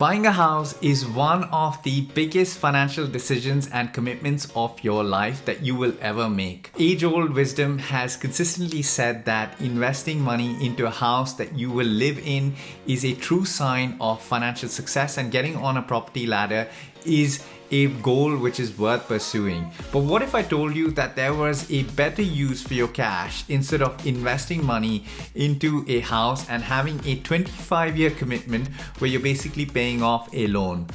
Buying a house is one of the biggest financial decisions and commitments of your life that you will ever make. Age-old wisdom has consistently said that investing money into a house that you will live in is a true sign of financial success, and getting on a property ladder is a goal which is worth pursuing. But what if I told you that there was a better use for your cash instead of investing money into a house and having a 25-year commitment where you're basically paying off a loan?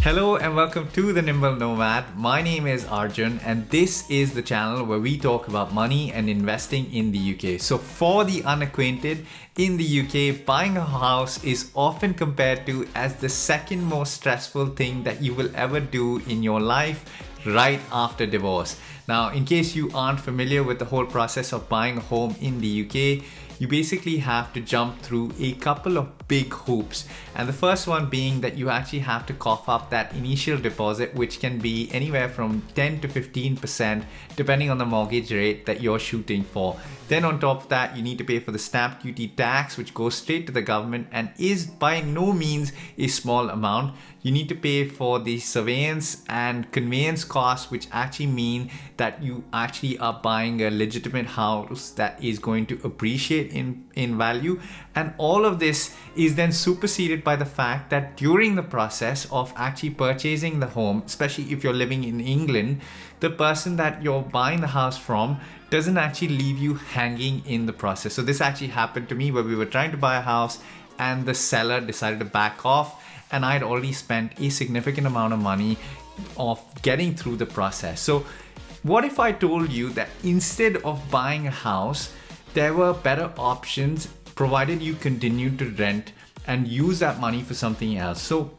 Hello and welcome to The Nimble Nomad. My name is Arjun and this is the channel where we talk about money and investing in the UK. So for the unacquainted, in the UK, buying a house is often compared to as the second most stressful thing that you will ever do in your life right after divorce. Now, in case you aren't familiar with the whole process of buying a home in the UK, you basically have to jump through a couple of big hoops. And the first one being that you actually have to cough up that initial deposit, which can be anywhere from 10 to 15% depending on the mortgage rate that you're shooting for. Then on top of that, you need to pay for the stamp duty tax, which goes straight to the government and is by no means a small amount. You need to pay for the surveillance and conveyance costs, which actually mean that you actually are buying a legitimate house that is going to appreciate in value. And all of this is then superseded by the fact that during the process of actually purchasing the home, especially if you're living in England, the person that you're buying the house from doesn't actually leave you hanging in the process. So this actually happened to me where we were trying to buy a house and the seller decided to back off, and I'd already spent a significant amount of money of getting through the process. So what if I told you that instead of buying a house, there were better options provided you continue to rent and use that money for something else? So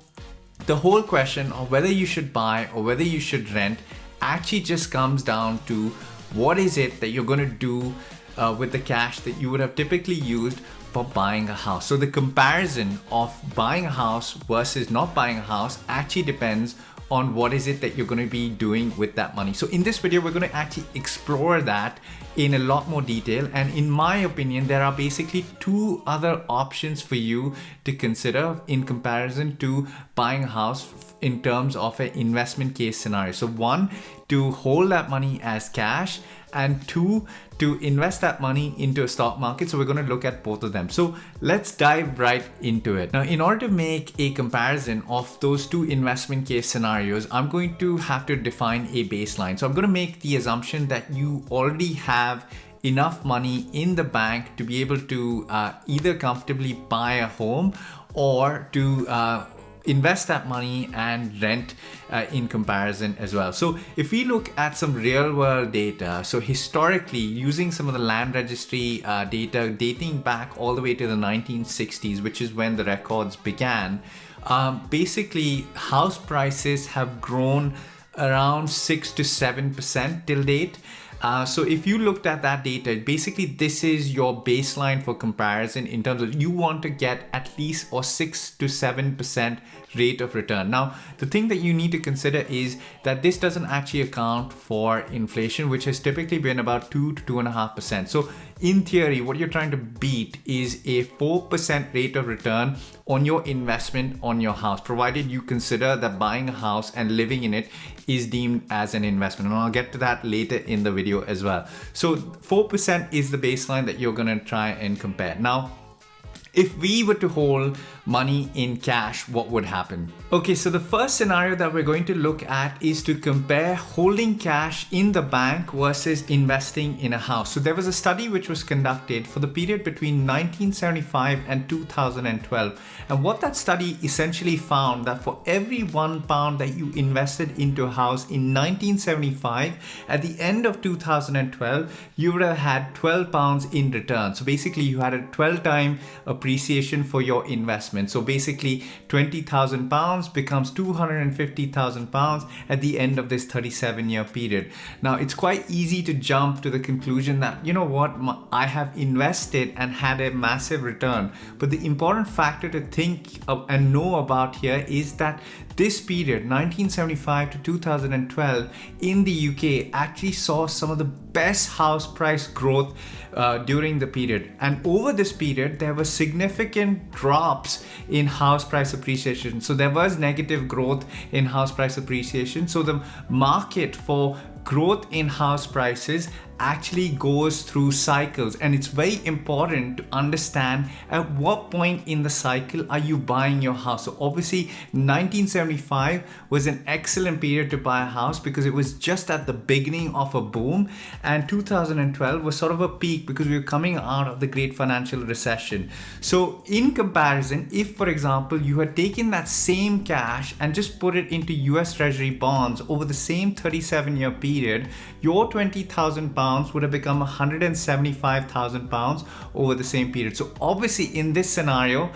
the whole question of whether you should buy or whether you should rent actually just comes down to what is it that you're going to do with the cash that you would have typically used for buying a house. So the comparison of buying a house versus not buying a house actually depends on what is it that you're going to be doing with that money. So in this video, we're going to actually explore that in a lot more detail. And in my opinion, there are basically two other options for you to consider in comparison to buying a house in terms of an investment case scenario. So one, to hold that money as cash, and two, to invest that money into a stock market. So we're going to look at both of them. So let's dive right into it. Now, in order to make a comparison of those two investment case scenarios, I'm going to have to define a baseline. So I'm going to make the assumption that you already have enough money in the bank to be able to either comfortably buy a home or to invest that money and rent in comparison as well. So if we look at some real world data, so historically using some of the land registry data dating back all the way to the 1960s, which is when the records began, basically house prices have grown around 6 to 7% till date. So if you looked at that data, basically this is your baseline for comparison in terms of you want to get at least a 6 to 7% rate of return. Now, the thing that you need to consider is that this doesn't actually account for inflation, which has typically been about 2 to 2.5%. So in theory, what you're trying to beat is a 4% rate of return on your investment on your house, provided you consider that buying a house and living in it is deemed as an investment. And I'll get to that later in the video as well. So 4% is the baseline that you're going to try and compare. Now, if we were to hold money in cash, what would happen? Okay, so the first scenario that we're going to look at is to compare holding cash in the bank versus investing in a house. So there was a study which was conducted for the period between 1975 and 2012. And what that study essentially found that for every £1 that you invested into a house in 1975, at the end of 2012, you would have had £12 in return. So basically you had a 12-time appreciation for your investment. So basically £20,000 becomes £250,000 at the end of this 37-year period. Now it's quite easy to jump to the conclusion that, you know what, I have invested and had a massive return. But the important factor to think of and know about here is that this period, 1975 to 2012, in the UK actually saw some of the best house price growth during the period. And over this period, there were significant drops in house price appreciation. So there was negative growth in house price appreciation. So the market for growth in house prices actually goes through cycles, and it's very important to understand at what point in the cycle are you buying your house. So obviously 1975 was an excellent period to buy a house because it was just at the beginning of a boom, and 2012 was sort of a peak because we were coming out of the great financial recession. So in comparison, if for example you had taken that same cash and just put it into US Treasury bonds over the same 37-year period, your £20,000 would have become £175,000 over the same period. So obviously in this scenario,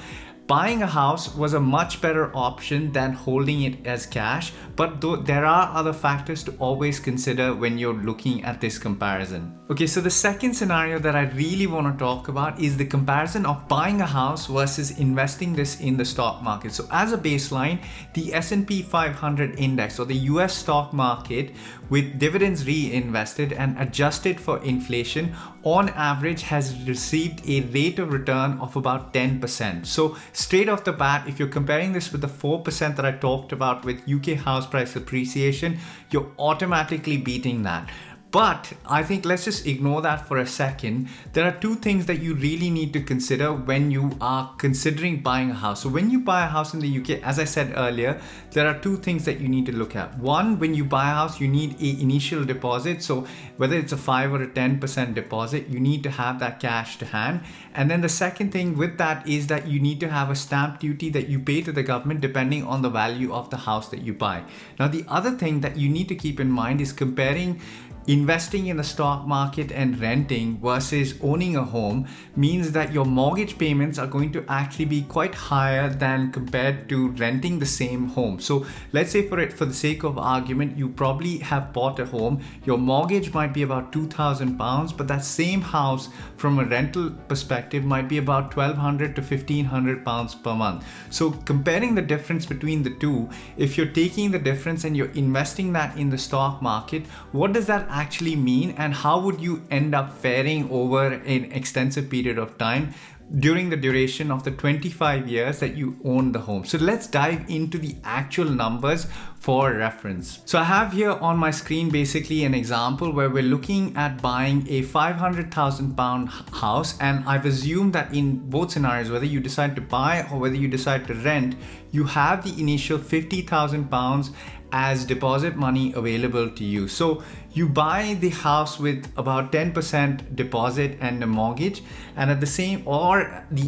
buying a house was a much better option than holding it as cash, but there are other factors to always consider when you're looking at this comparison. Okay, so the second scenario that I really want to talk about is the comparison of buying a house versus investing this in the stock market. So as a baseline, the S&P 500 index, or the US stock market, with dividends reinvested and adjusted for inflation, on average has received a rate of return of about 10%. So straight off the bat, if you're comparing this with the 4% that I talked about with UK house price appreciation, you're automatically beating that. But I think let's just ignore that for a second. There are two things that you really need to consider when you are considering buying a house. So when you buy a house in the UK, as I said earlier, there are two things that you need to look at. One, when you buy a house, you need an initial deposit. So whether it's a 5 or a 10% deposit, you need to have that cash to hand. And then the second thing with that is that you need to have a stamp duty that you pay to the government depending on the value of the house that you buy. Now, the other thing that you need to keep in mind is comparing investing in the stock market and renting versus owning a home means that your mortgage payments are going to actually be quite higher than compared to renting the same home. So let's say for the sake of argument, you probably have bought a home, your mortgage might be about £2,000, but that same house from a rental perspective might be about £1,200 to £1,500 per month. So comparing the difference between the two, if you're taking the difference and you're investing that in the stock market, what does that actually mean, and how would you end up faring over an extensive period of time during the duration of the 25 years that you own the home? So let's dive into the actual numbers for reference. So I have here on my screen basically an example where we're looking at buying a £500,000 house, and I've assumed that in both scenarios, whether you decide to buy or whether you decide to rent, you have the initial £50,000 as deposit money available to you. So you buy the house with about 10% deposit and a mortgage, and at the same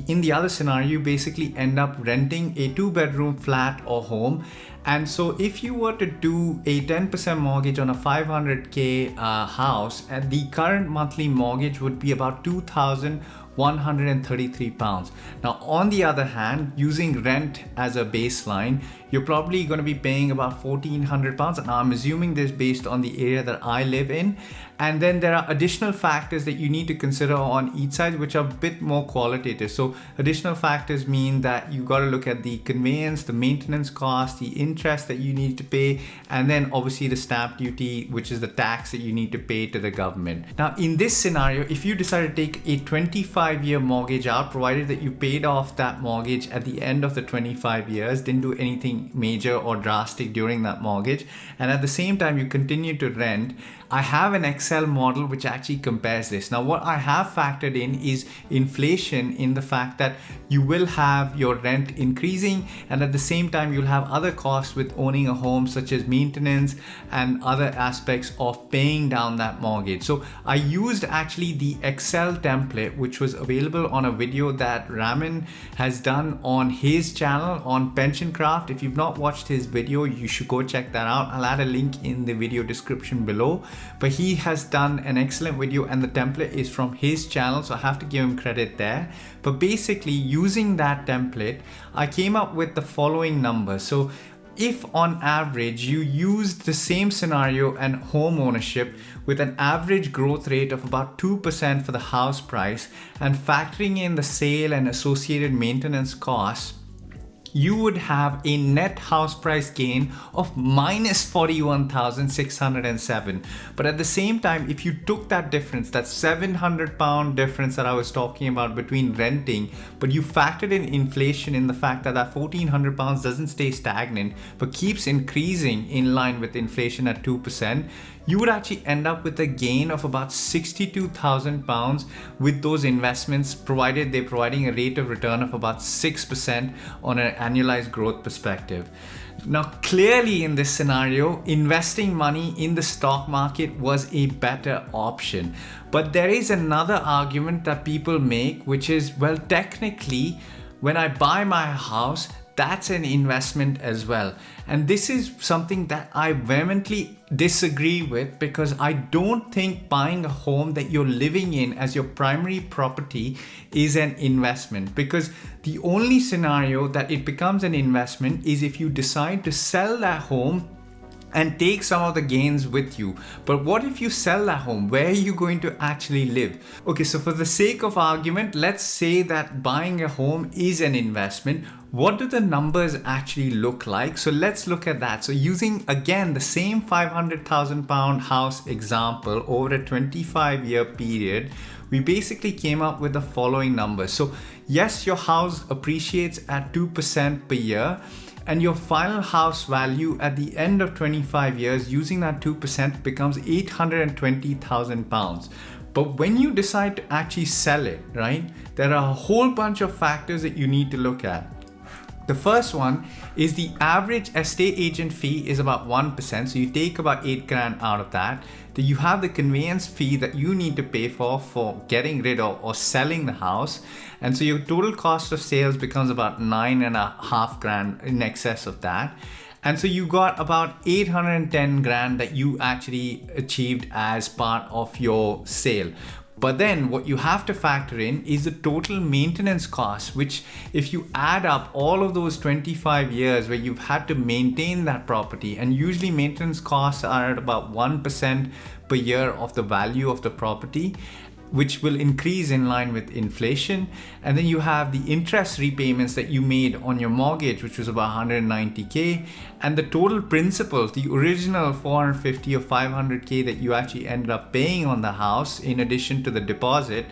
in the other scenario, you basically end up renting a 2-bedroom flat or home. And so if you were to do a 10% mortgage on a 500k house, and the current monthly mortgage would be about £2,133. Now, on the other hand, using rent as a baseline, you're probably going to be paying about £1,400. Now, I'm assuming this based on the area that I live in. And then there are additional factors that you need to consider on each side, which are a bit more qualitative. So additional factors mean that you got to look at the conveyance, the maintenance cost, the interest that you need to pay, and then obviously the stamp duty, which is the tax that you need to pay to the government. Now, in this scenario, if you decide to take a 25-year mortgage out, provided that you paid off that mortgage at the end of the 25 years, didn't do anything major or drastic during that mortgage, and at the same time you continue to rent, I have an Excel model which actually compares this. Now, what I have factored in is inflation, in the fact that you will have your rent increasing, and at the same time you'll have other costs with owning a home, such as maintenance and other aspects of paying down that mortgage. So I used actually the Excel template, which was available on a video that Raman has done on his channel on Pension Craft. If you've not watched his video, you should go check that out. I'll add a link in the video description below. But he has done an excellent video, and the template is from his channel, so I have to give him credit there. But basically, using that template, I came up with the following numbers. So if on average you used the same scenario and home ownership with an average growth rate of about 2% for the house price, and factoring in the sale and associated maintenance costs, you would have a net house price gain of minus 41,607. But at the same time, if you took that difference, that £700 difference that I was talking about between renting, but you factored in inflation, in the fact that that £1,400 doesn't stay stagnant but keeps increasing in line with inflation at 2%, you would actually end up with a gain of about £62,000 with those investments, provided they're providing a rate of return of about 6% on an annualized growth perspective. Now, clearly in this scenario, investing money in the stock market was a better option. But there is another argument that people make, which is, well, technically, when I buy my house, that's an investment as well. And this is something that I vehemently disagree with, because I don't think buying a home that you're living in as your primary property is an investment. Because the only scenario that it becomes an investment is if you decide to sell that home and take some of the gains with you. But what if you sell that home? Where are you going to actually live? Okay, so for the sake of argument, let's say that buying a home is an investment. What do the numbers actually look like? So let's look at that. So using, again, the same £500,000 house example over a 25-year period, we basically came up with the following numbers. So yes, your house appreciates at 2% per year, and your final house value at the end of 25 years using that 2% becomes £820,000. But when you decide to actually sell it, right, there are a whole bunch of factors that you need to look at. The first one is the average estate agent fee is about 1%. So you take about 8 grand out of that. Then you have the conveyance fee that you need to pay for getting rid of or selling the house. And so your total cost of sales becomes about 9.5 grand in excess of that. And so you got about 810 grand that you actually achieved as part of your sale. But then what you have to factor in is the total maintenance cost, which if you add up all of those 25 years where you've had to maintain that property, and usually maintenance costs are at about 1% per year of the value of the property, which will increase in line with inflation. And then you have the interest repayments that you made on your mortgage, which was about 190k, and the total principal, the original 450 or 500k that you actually ended up paying on the house in addition to the deposit,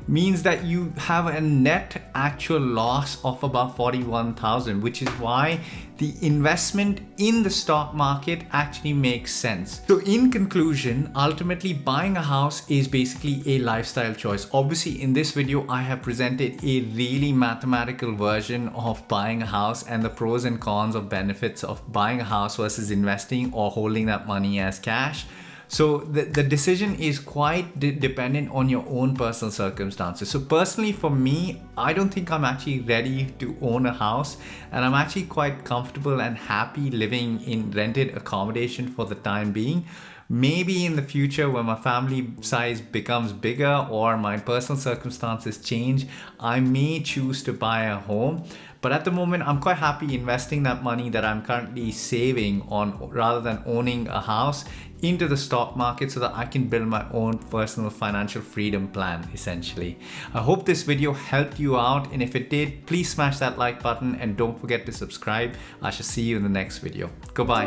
means that you have a net actual loss of about 41,000, which is why the investment in the stock market actually makes sense. So in conclusion, ultimately buying a house is basically a lifestyle choice. Obviously in this video, I have presented a really mathematical version of buying a house and the pros and cons of benefits of buying a house versus investing or holding that money as cash. So the decision is quite dependent on your own personal circumstances. So personally for me, I don't think I'm actually ready to own a house, and I'm actually quite comfortable and happy living in rented accommodation for the time being. Maybe in the future when my family size becomes bigger or my personal circumstances change, I may choose to buy a home. But at the moment, I'm quite happy investing that money that I'm currently saving on, rather than owning a house, into the stock market so that I can build my own personal financial freedom plan, essentially. I hope this video helped you out, and if it did, please smash that like button and don't forget to subscribe. I shall see you in the next video. Goodbye.